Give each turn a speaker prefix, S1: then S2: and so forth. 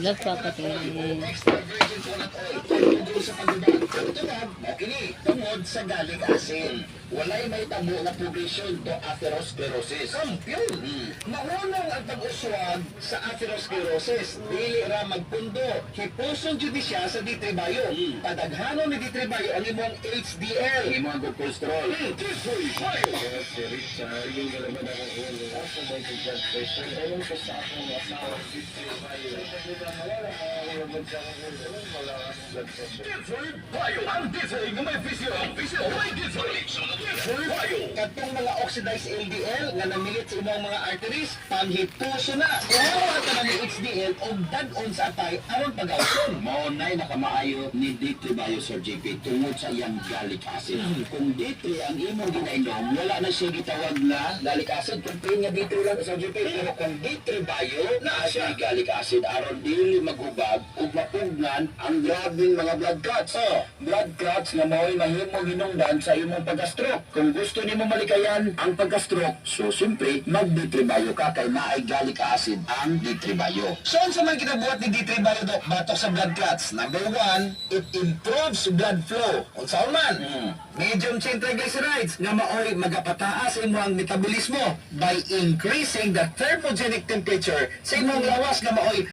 S1: Love papatid.
S2: Extra virgin coconut oil. Tungkol sa pagdudaan. Tungod, makini. Tungod sa galing asin. Walay may tabo na progresyon to atherosclerosis. Kampiyon! Maunang ang pag-uswag sa atherosclerosis. Dili ra magpundo. Hipuson jud siya sa ditribayo. Padaghanon ni ditribayo ang imong HDL. Imong good cholesterol. Ditribayo! Si Richard, yung galaman ako ulo. Ako may blood pressure. Ewan ko sa akong asawa. Ditribayo. Ditribayo! Ang ditribayo nga may visyo. Ang visyo may ditribayo. Katong mga oxidized LDL nga namilit sa imong mga arteries, panghipuso na. Kuha ka na ni HDL o dag-on sa atay aron pag-awson. Maunay nakamaayo ni D3 Bio Sir JP tungod sa iyang gallic acid. Kung D3 ang imong ginainom, wala na siya gitawag na gallic acid. Kung nga D3 lang Sir JP, pero kung D3 Bio, na siya gallic acid aron dili maghubag ug mapugnan ang grabing mga blood clots. Blood clots nga mao'y mahimong hinungdan sa imong pag-stroke. Kung gusto nimo malikayan ang pagka-stroke, so simpre mag-D3 Bio ka kay naay gallic acid ang D3 Bio. So unsa man kinabuhat ni D3 Bio dok batok sa blood clots? Number 1, it improves blood flow. Unsa man? Medium chain triglycerides nga maoy magapataas imo ang metabolismo by increasing the thermogenic temperature sa imong lawas nga maoy